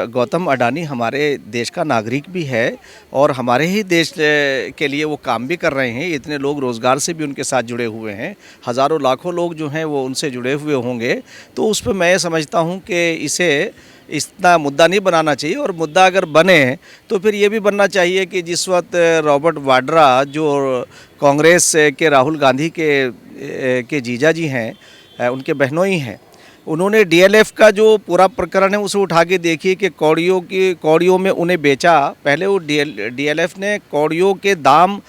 गौतम अडानी हमारे देश का नागरिक भी है और हमारे ही देश के लिए वो काम भी कर रहे हैं। इतने लोग रोज़गार से भी उनके साथ जुड़े हुए हैं, हज़ारों लाखों लोग जो हैं वो उनसे जुड़े हुए होंगे। तो उस पर मैं समझता हूँ कि इसे इतना मुद्दा नहीं बनाना चाहिए, और मुद्दा अगर बने तो फिर ये भी बनना चाहिए कि जिस वक्त रॉबर्ट वाड्रा जो कांग्रेस के राहुल गांधी के जीजा जी हैं, उनके बहनोई हैं, उन्होंने डीएलएफ का जो पूरा प्रकरण है उसे उठा के देखिए कि कौड़ियों में उन्हें बेचा। पहले वो डीएलएफ ने कौड़ियों के दाम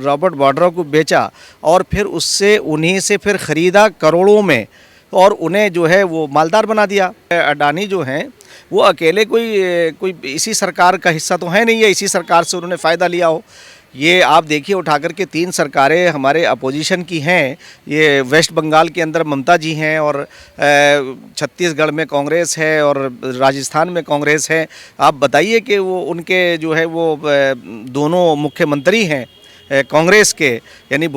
रॉबर्ट वाड्रा को बेचा और फिर उससे उन्हीं से फिर ख़रीदा करोड़ों में, और उन्हें जो है वो मालदार बना दिया। अडानी जो हैं वो अकेले कोई इसी सरकार का हिस्सा तो है नहीं है, इसी सरकार से उन्होंने फ़ायदा लिया हो। ये आप देखिए उठा कर के 3 सरकारें हमारे अपोजिशन की हैं। ये वेस्ट बंगाल के अंदर ममता जी हैं, और छत्तीसगढ़ में कांग्रेस है, और राजस्थान में कांग्रेस है। आप बताइए कि वो उनके जो है वो दोनों मुख्यमंत्री हैं कांग्रेस के, यानी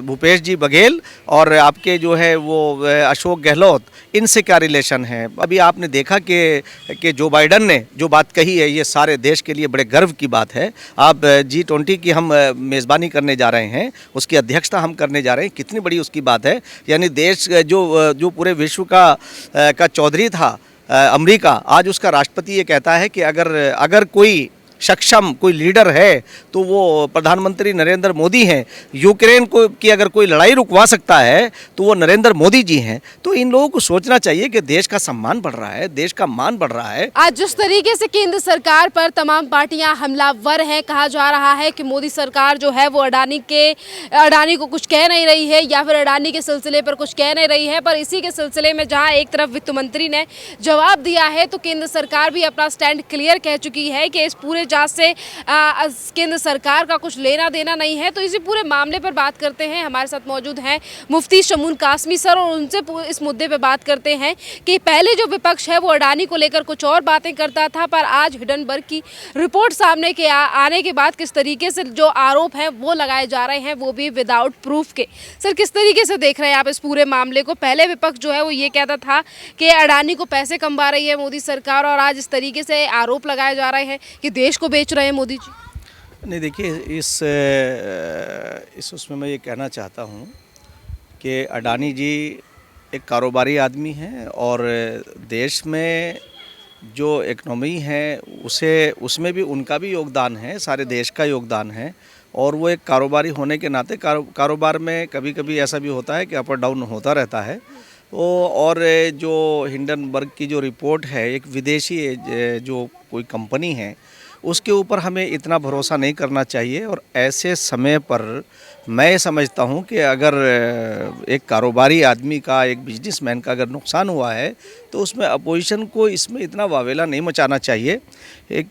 भूपेश जी बघेल, और आपके जो है वो अशोक गहलोत। इनसे क्या रिलेशन है? अभी आपने देखा कि जो बाइडन ने जो बात कही है, ये सारे देश के लिए बड़े गर्व की बात है। आप G20 की हम मेज़बानी करने जा रहे हैं, उसकी अध्यक्षता हम करने जा रहे हैं, कितनी बड़ी उसकी बात है। यानी देश जो पूरे विश्व का चौधरी था अमेरिका, आज उसका राष्ट्रपति ये कहता है कि अगर कोई सक्षम कोई लीडर है तो वो प्रधानमंत्री नरेंद्र मोदी हैं। यूक्रेन की अगर कोई लड़ाई रुकवा सकता है तो वो नरेंद्र मोदी जी हैं। तो इन लोगों को सोचना चाहिए कि देश का सम्मान बढ़ रहा है, देश का मान बढ़ रहा है। आज जिस तरीके से केंद्र सरकार पर तमाम पार्टियां हमलावर हैं, कहा जा रहा है कि मोदी सरकार जो है वो अडानी को कुछ कह नहीं रही है, या फिर अडानी के सिलसिले पर कुछ कह नहीं रही है। पर इसी के सिलसिले में जहां एक तरफ वित्त मंत्री ने जवाब दिया है, तो केंद्र सरकार भी अपना स्टैंड क्लियर कह चुकी है कि इस पूरे जांच से केंद्र सरकार का कुछ लेना देना नहीं है। तो इसी पूरे मामले पर बात करते हैं। हमारे साथ मौजूद हैं मुफ्ती शमून कासमी सर, और उनसे इस मुद्दे पर बात करते हैं कि पहले जो विपक्ष है वो अडानी को लेकर कुछ और बातें करता था, पर आज हिडनबर्ग की रिपोर्ट सामने के आने के बाद किस तरीके से जो आरोप हैं वो लगाए जा रहे हैं, वो भी विदाउट प्रूफ के। सर, किस तरीके से देख रहे हैं आप इस पूरे मामले को? पहले विपक्ष जो है वो ये कहता था कि अडानी को पैसे कमवा रही है मोदी सरकार, और आज इस तरीके से आरोप लगाए जा रहे हैं कि देश को बेच रहे हैं मोदी जी। नहीं, देखिए इस उसमें मैं ये कहना चाहता हूँ कि अडानी जी एक कारोबारी आदमी हैं, और देश में जो इकनॉमी है उसमें भी उनका भी योगदान है, सारे देश का योगदान है। और वो एक कारोबारी होने के नाते कारोबार में कभी कभी ऐसा भी होता है कि अप और डाउन होता रहता है। और जो हिंडनबर्ग की जो रिपोर्ट है, एक विदेशी जो कोई कंपनी है उसके ऊपर हमें इतना भरोसा नहीं करना चाहिए। और ऐसे समय पर मैं समझता हूं कि अगर एक कारोबारी आदमी का, एक बिजनेसमैन का अगर नुकसान हुआ है तो उसमें अपोजिशन को इसमें इतना वावेला नहीं मचाना चाहिए। एक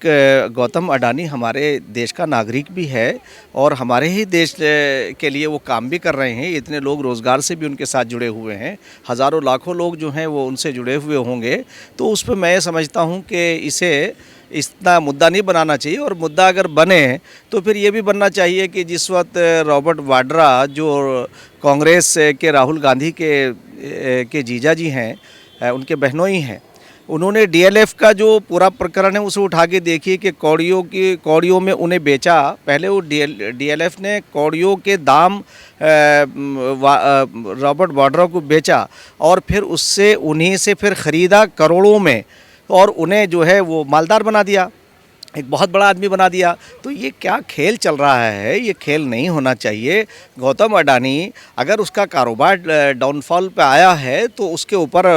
गौतम अडानी हमारे देश का नागरिक भी है और हमारे ही देश के लिए वो काम भी कर रहे हैं। इतने लोग रोज़गार से भी उनके साथ जुड़े हुए हैं, हज़ारों लाखों लोग जो हैं वो उनसे जुड़े हुए होंगे। तो उस पर मैं समझता हूँ कि इसे इतना मुद्दा नहीं बनाना चाहिए, और मुद्दा अगर बने तो फिर ये भी बनना चाहिए कि जिस वक्त रॉबर्ट वाड्रा जो कांग्रेस के राहुल गांधी के जीजा जी हैं, उनके बहनोई हैं, उन्होंने डीएलएफ का जो पूरा प्रकरण है उसे उठा के देखिए कि कौड़ियों में उन्हें बेचा। पहले वो डीएलएफ ने कौड़ियों के दाम रॉबर्ट वाड्रा को बेचा, और फिर उससे उन्हीं से फिर ख़रीदा करोड़ों में, और उन्हें जो है वो मालदार बना दिया, एक बहुत बड़ा आदमी बना दिया। तो ये क्या खेल चल रहा है? ये खेल नहीं होना चाहिए। गौतम अडानी अगर उसका कारोबार डाउनफॉल पे आया है तो उसके ऊपर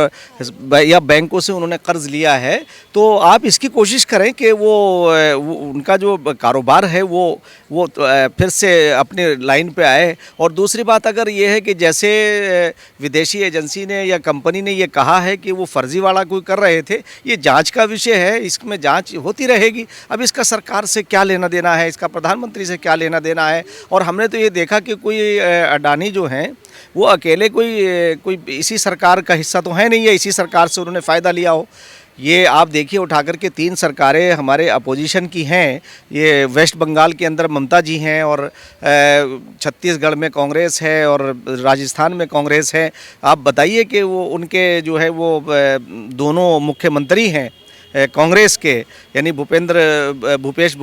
या बैंकों से उन्होंने कर्ज लिया है, तो आप इसकी कोशिश करें कि वो उनका जो कारोबार है वो फिर से अपने लाइन पे आए। और दूसरी बात अगर ये है कि जैसे विदेशी एजेंसी ने या कंपनी ने ये कहा है कि वो फर्जीवाड़ा कोई कर रहे थे, ये जाँच का विषय है, इसमें जाँच होती रहेगी। अब इसका सरकार से क्या लेना देना है, इसका प्रधानमंत्री से क्या लेना देना है? और हमने तो ये देखा कि कोई अडानी जो हैं वो अकेले कोई इसी सरकार का हिस्सा तो है नहीं है, इसी सरकार से उन्होंने फ़ायदा लिया हो। ये आप देखिए उठा कर के 3 सरकारें हमारे अपोजिशन की हैं। ये वेस्ट बंगाल के अंदर ममता जी हैं और छत्तीसगढ़ में कांग्रेस है और राजस्थान में कांग्रेस है। आप बताइए कि वो उनके जो है वो दोनों मुख्यमंत्री हैं कांग्रेस के, यानी भूपेश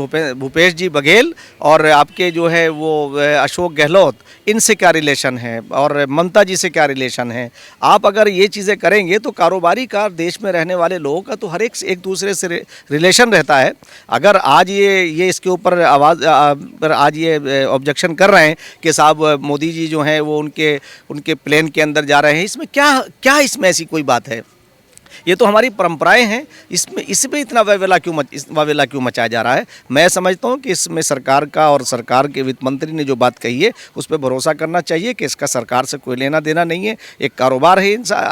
जी बघेल और आपके जो है वो अशोक गहलोत, इनसे क्या रिलेशन है और ममता जी से क्या रिलेशन है। आप अगर ये चीज़ें करेंगे तो कारोबारी का देश में रहने वाले लोगों का तो हर एक दूसरे से रिलेशन रहता है। अगर आज ये इसके ऊपर आवाज़ पर आज ये ऑब्जेक्शन कर रहे हैं कि साहब मोदी जी जो हैं वो उनके प्लेन के अंदर जा रहे हैं, इसमें क्या इसमें ऐसी कोई बात है? ये तो हमारी परंपराएं हैं, इसमें इतना वावेला क्यों मचाया जा रहा है? मैं समझता हूँ कि इसमें सरकार का और सरकार के वित्त मंत्री ने जो बात कही है उस पर भरोसा करना चाहिए कि इसका सरकार से कोई लेना देना नहीं है। एक कारोबार है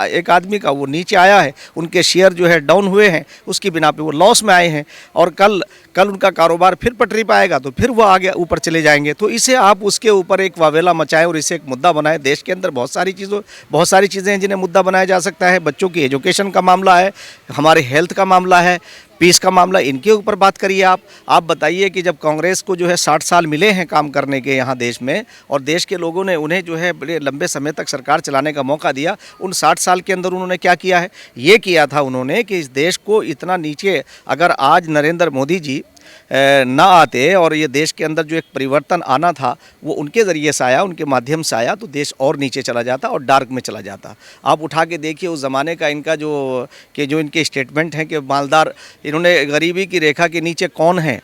एक आदमी का, वो नीचे आया है, उनके शेयर जो है डाउन हुए हैं, उसकी बिना पे वो लॉस में आए हैं और कल उनका कारोबार फिर पटरी पे आएगा तो फिर वो आगे ऊपर चले जाएंगे। तो इसे आप उसके ऊपर एक वावेला मचाएं और इसे एक मुद्दा बनाएं। देश के अंदर बहुत सारी चीज़ें हैं जिन्हें मुद्दा बनाया जा सकता है। बच्चों की एजुकेशन का मामला है, हमारे हेल्थ का मामला है, पीस का मामला, इनके ऊपर बात करिए। आप बताइए कि जब कांग्रेस को जो है 60 साल मिले हैं काम करने के यहाँ देश में और देश के लोगों ने उन्हें जो है बड़े लंबे समय तक सरकार चलाने का मौका दिया, उन 60 साल के अंदर उन्होंने क्या किया है? ये किया था उन्होंने कि इस देश को इतना नीचे, अगर आज नरेंद्र मोदी जी ना आते और ये देश के अंदर जो एक परिवर्तन आना था वो उनके ज़रिए से आया, उनके माध्यम से आया, तो देश और नीचे चला जाता और डार्क में चला जाता। आप उठा के देखिए उस ज़माने का इनका जो इनके स्टेटमेंट हैं कि मालदार, इन्होंने गरीबी की रेखा के नीचे कौन है,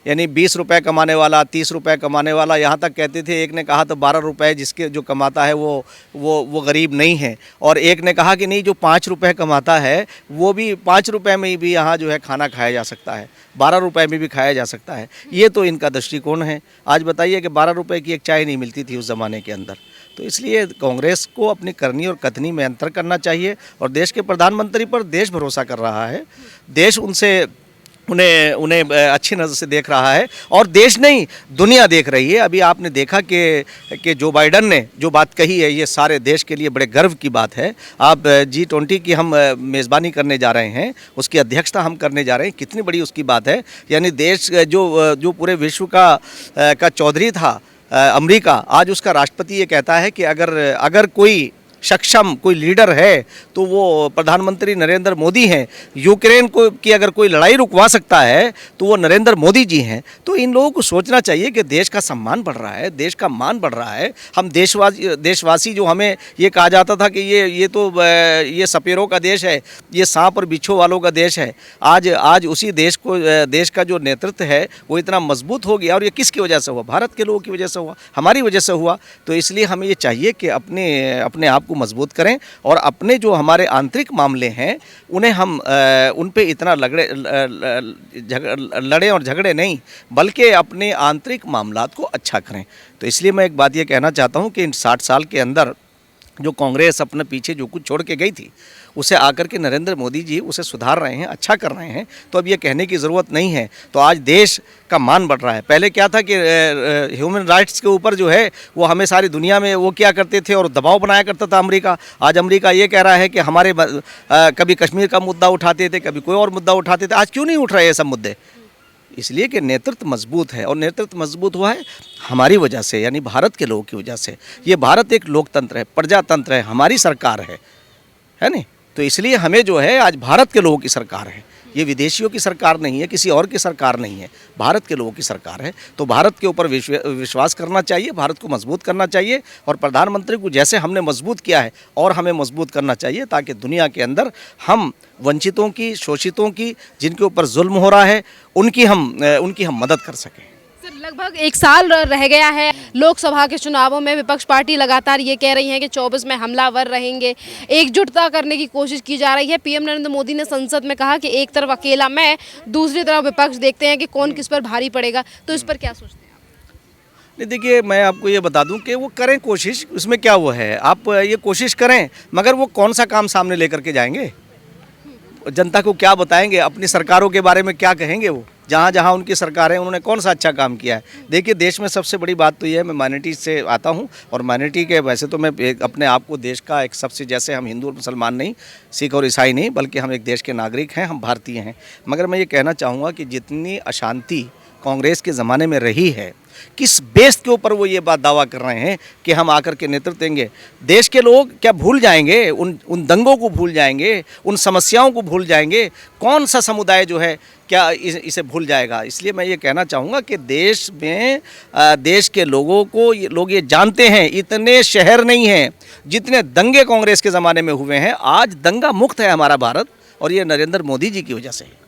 यानी 20 रुपये कमाने वाला, 30 रुपये कमाने वाला, यहाँ तक कहते थे। एक ने कहा तो 12 रुपये जिसके जो कमाता है वो गरीब नहीं है, और एक ने कहा कि नहीं जो 5 रुपये कमाता है वो भी 5 रुपये में भी यहाँ जो है खाना खाया जा सकता है, 12 रुपये में भी खाया जा सकता है। ये तो इनका दृष्टिकोण है। आज बताइए कि 12 रुपये की एक चाय नहीं मिलती थी उस ज़माने के अंदर। तो इसलिए कांग्रेस को अपनी करनी और कथनी में अंतर करना चाहिए और देश के प्रधानमंत्री पर देश भरोसा कर रहा है, देश उन्हें अच्छी नज़र से देख रहा है और देश नहीं दुनिया देख रही है। अभी आपने देखा कि जो बाइडन ने जो बात कही है ये सारे देश के लिए बड़े गर्व की बात है। आप G20 की हम मेज़बानी करने जा रहे हैं, उसकी अध्यक्षता हम करने जा रहे हैं, कितनी बड़ी उसकी बात है। यानी देश जो पूरे विश्व का चौधरी था अमेरिका, आज उसका राष्ट्रपति ये कहता है कि अगर कोई सक्षम कोई लीडर है तो वो प्रधानमंत्री नरेंद्र मोदी हैं। यूक्रेन की अगर कोई लड़ाई रुकवा सकता है तो वो नरेंद्र मोदी जी हैं। तो इन लोगों को सोचना चाहिए कि देश का सम्मान बढ़ रहा है, देश का मान बढ़ रहा है। हम देशवासी जो हमें ये कहा जाता था कि ये सपेरों का देश है, ये सांप और बिच्छू वालों का देश है, आज उसी देश का जो नेतृत्व है वो इतना मजबूत हो गया। और ये किसकी वजह से हुआ? भारत के लोगों की वजह से हुआ, हमारी वजह से हुआ। तो इसलिए हमें ये चाहिए कि अपने आप को मजबूत करें और अपने जो हमारे आंतरिक मामले हैं उन्हें हम उन पे इतना लड़े और झगड़े नहीं, बल्कि अपने आंतरिक मामलात को अच्छा करें। तो इसलिए मैं एक बात ये कहना चाहता हूं कि इन 60 साल के अंदर जो कांग्रेस अपने पीछे जो कुछ छोड़ के गई थी उसे आकर के नरेंद्र मोदी जी उसे सुधार रहे हैं, अच्छा कर रहे हैं। तो अब ये कहने की ज़रूरत नहीं है। तो आज देश का मान बढ़ रहा है। पहले क्या था कि ह्यूमन राइट्स के ऊपर जो है वो हमें सारी दुनिया में वो क्या करते थे और दबाव बनाया करता था अमेरिका। आज अमेरिका ये कह रहा है कि हमारे कभी कश्मीर का मुद्दा उठाते थे, कभी कोई और मुद्दा उठाते थे। आज क्यों नहीं उठ रहे ये सब मुद्दे? इसलिए कि नेतृत्व मजबूत है और नेतृत्व मजबूत हुआ है हमारी वजह से, यानी भारत के लोगों की वजह से। ये भारत एक लोकतंत्र है, प्रजातंत्र है, हमारी सरकार है नहीं। तो इसलिए हमें जो है आज भारत के लोगों की सरकार है, ये विदेशियों की सरकार नहीं है, किसी और की सरकार नहीं है, भारत के लोगों की सरकार है। तो भारत के ऊपर विश्वास करना चाहिए, भारत को मजबूत करना चाहिए और प्रधानमंत्री को जैसे हमने मजबूत किया है और हमें मजबूत करना चाहिए, ताकि दुनिया के अंदर हम वंचितों की, शोषितों की, जिनके ऊपर जुल्म हो रहा है, उनकी हम मदद कर सकें। सर, लगभग 1 साल रह गया है लोकसभा के चुनावों में। विपक्ष पार्टी लगातार ये कह रही है कि 24 में हमलावर रहेंगे, एकजुटता करने की कोशिश की जा रही है। पीएम नरेंद्र मोदी ने संसद में कहा कि एक तरफ अकेला मैं, दूसरी तरफ विपक्ष, देखते हैं कि कौन किस पर भारी पड़ेगा। तो इस पर क्या सोचते हैं आप? नहीं, देखिए मैं आपको ये बता दूं कि वो करें कोशिश, उसमें क्या वो है। आप ये कोशिश करें, मगर वो कौन सा काम सामने लेकर के जाएंगे? जनता को क्या बताएंगे? अपनी सरकारों के बारे में क्या कहेंगे? वो जहाँ जहाँ उनकी सरकार है उन्होंने कौन सा अच्छा काम किया है। देखिए देश में सबसे बड़ी बात तो ये है, मैं माइनॉरिटी से आता हूँ और माइनॉरिटी के वैसे तो मैं अपने आप को देश का एक सबसे, जैसे हम हिंदू और मुसलमान नहीं, सिख और ईसाई नहीं, बल्कि हम एक देश के नागरिक हैं, हम भारतीय हैं। मगर मैं ये कहना चाहूँगा कि जितनी अशांति कांग्रेस के ज़माने में रही है, किस बेस के ऊपर वो ये बात दावा कर रहे हैं कि हम आकर के नेतृत्व देंगे। देश के लोग क्या भूल जाएंगे, उन दंगों को भूल जाएंगे, उन समस्याओं को भूल जाएंगे? कौन सा समुदाय जो है क्या इसे भूल जाएगा? इसलिए मैं ये कहना चाहूँगा कि देश में देश के लोगों को लोग ये जानते हैं, इतने शहर नहीं हैं जितने दंगे कांग्रेस के ज़माने में हुए हैं। आज दंगा मुक्त है हमारा भारत, और ये नरेंद्र मोदी जी की वजह से है।